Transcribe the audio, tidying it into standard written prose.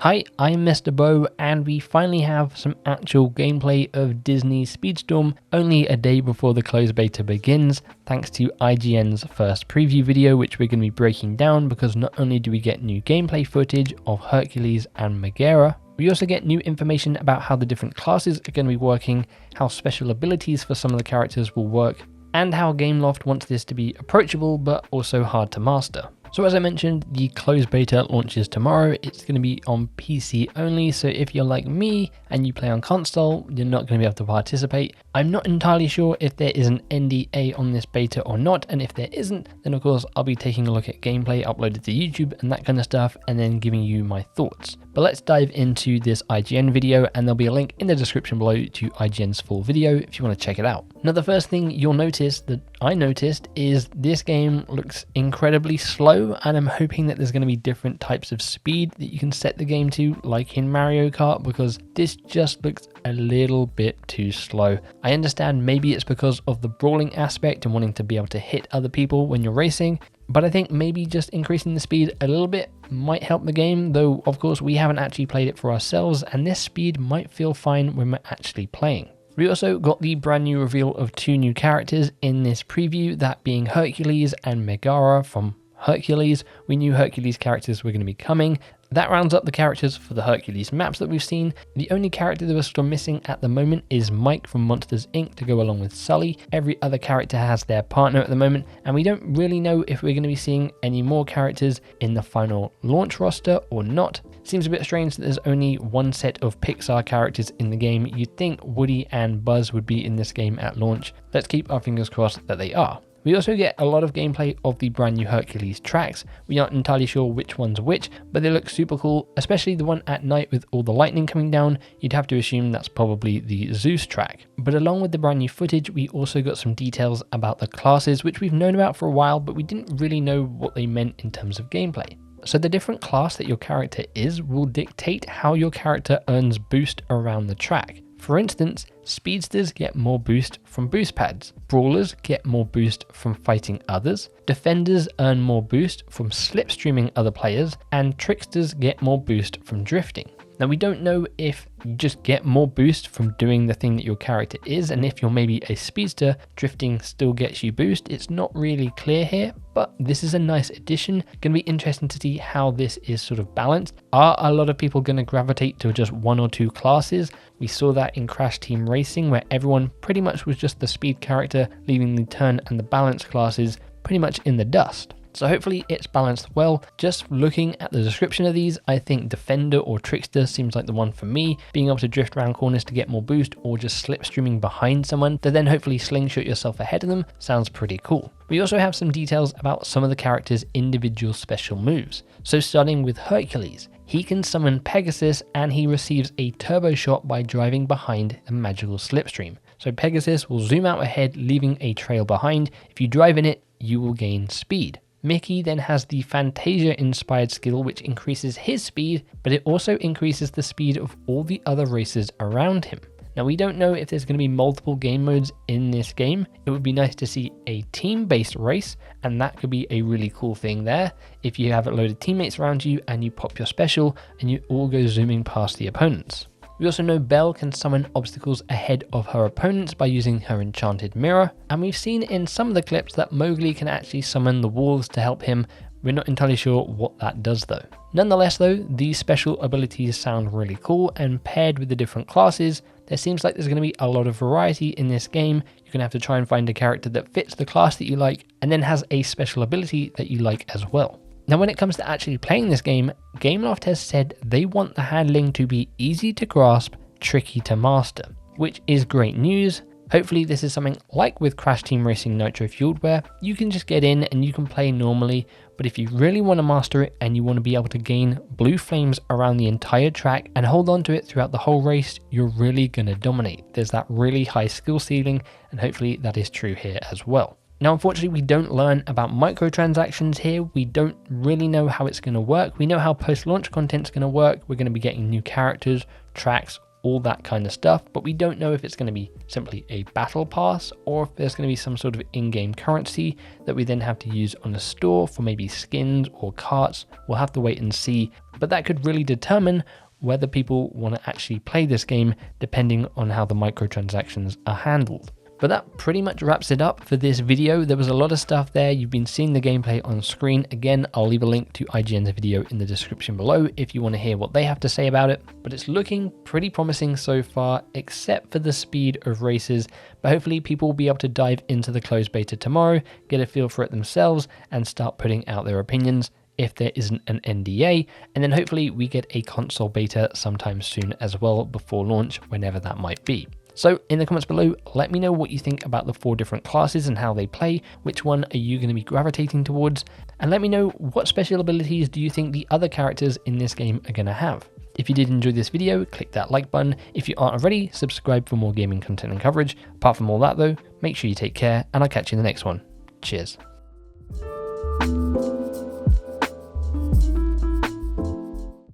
Hi, I'm MisterBo, and we finally have some actual gameplay of Disney Speedstorm only a day before the closed beta begins, thanks to IGN's first preview video, which we're going to be breaking down because not only do we get new gameplay footage of Hercules and Megara, we also get new information about how the different classes are going to be working, how special abilities for some of the characters will work, and how Gameloft wants this to be approachable but also hard to master. So as I mentioned, the closed beta launches tomorrow. It's going to be on PC only, so if you're like me and you play on console, you're not going to be able to participate. I'm not entirely sure if there is an NDA on this beta or not, and if there isn't, then of course I'll be taking a look at gameplay uploaded to YouTube and that kind of stuff, and then giving you my thoughts. But let's dive into this IGN video, and there'll be a link in the description below to IGN's full video if you want to check it out. Now the first thing you'll notice that I noticed is this game looks incredibly slow, and I'm hoping that there's going to be different types of speed that you can set the game to, like in Mario Kart, because this just looks a little bit too slow. I understand maybe it's because of the brawling aspect and wanting to be able to hit other people when you're racing, but I think maybe just increasing the speed a little bit might help the game, though of course we haven't actually played it for ourselves, and this speed might feel fine when we're actually playing. We also got the brand new reveal of two new characters in this preview, that being Hercules and Megara from Hercules. We knew Hercules characters were going to be coming. That rounds up the characters for the Hercules maps that we've seen. The only character that we're still missing at the moment is Mike from Monsters Inc. to go along with Sully. Every other character has their partner at the moment, and we don't really know if we're going to be seeing any more characters in the final launch roster or not. Seems a bit strange that there's only one set of Pixar characters in the game. You'd think Woody and Buzz would be in this game at launch. Let's keep our fingers crossed that they are. We also get a lot of gameplay of the brand new Hercules tracks. We aren't entirely sure which one's which, but they look super cool, especially the one at night with all the lightning coming down. You'd have to assume that's probably the Zeus track. But along with the brand new footage, we also got some details about the classes, which we've known about for a while, but we didn't really know what they meant in terms of gameplay. So the different class that your character is will dictate how your character earns boost around the track. For instance, Speedsters get more boost from boost pads, Brawlers get more boost from fighting others, Defenders earn more boost from slipstreaming other players, and Tricksters get more boost from drifting. Now we don't know if you just get more boost from doing the thing that your character is, and if you're maybe a speedster, drifting still gets you boost. It's not really clear here, but this is a nice addition. Going to be interesting to see how this is sort of balanced. Are a lot of people going to gravitate to just one or two classes? We saw that in Crash Team Racing, where everyone pretty much was just the speed character, leaving the turn and the balance classes pretty much in the dust. So hopefully it's balanced well. Just looking at the description of these, I think Defender or Trickster seems like the one for me. Being able to drift around corners to get more boost, or just slipstreaming behind someone to then hopefully slingshot yourself ahead of them sounds pretty cool. We also have some details about some of the characters' individual special moves. So starting with Hercules, he can summon Pegasus, and he receives a turbo shot by driving behind a magical slipstream. So Pegasus will zoom out ahead, leaving a trail behind. If you drive in it, you will gain speed. Mickey then has the Fantasia-inspired skill, which increases his speed, but it also increases the speed of all the other racers around him. Now we don't know if there's going to be multiple game modes in this game. It would be nice to see a team-based race, and that could be a really cool thing there. If you have loaded teammates around you and you pop your special and you all go zooming past the opponents. We also know Belle can summon obstacles ahead of her opponents by using her enchanted mirror, and we've seen in some of the clips that Mowgli can actually summon the wolves to help him. We're not entirely sure what that does though. Nonetheless though, these special abilities sound really cool, and paired with the different classes, there seems like there's going to be a lot of variety in this game. You're going to have to try and find a character that fits the class that you like, and then has a special ability that you like as well. Now when it comes to actually playing this game, Gameloft has said they want the handling to be easy to grasp, tricky to master, which is great news. Hopefully this is something like with Crash Team Racing Nitro Fueled, where you can just get in and you can play normally, but if you really want to master it and you want to be able to gain blue flames around the entire track and hold on to it throughout the whole race, you're really going to dominate. There's that really high skill ceiling, and hopefully that is true here as well. Now, unfortunately, we don't learn about microtransactions here. We don't really know how it's going to work. We know how post-launch content's going to work. We're going to be getting new characters, tracks, all that kind of stuff, but we don't know if it's going to be simply a battle pass or if there's going to be some sort of in-game currency that we then have to use on the store for maybe skins or carts. We'll have to wait and see, but that could really determine whether people want to actually play this game depending on how the microtransactions are handled. But that pretty much wraps it up for this video. There was a lot of stuff there. You've been seeing the gameplay on screen. Again, I'll leave a link to IGN's video in the description below if you want to hear what they have to say about it. But it's looking pretty promising so far, except for the speed of races. But hopefully people will be able to dive into the closed beta tomorrow, get a feel for it themselves, and start putting out their opinions if there isn't an NDA. And then hopefully we get a console beta sometime soon as well before launch, whenever that might be. So in the comments below, let me know what you think about the 4 different classes and how they play. Which one are you going to be gravitating towards? And let me know what special abilities do you think the other characters in this game are going to have. If you did enjoy this video, click that like button. If you aren't already, subscribe for more gaming content and coverage. Apart from all that though, make sure you take care and I'll catch you in the next one. Cheers.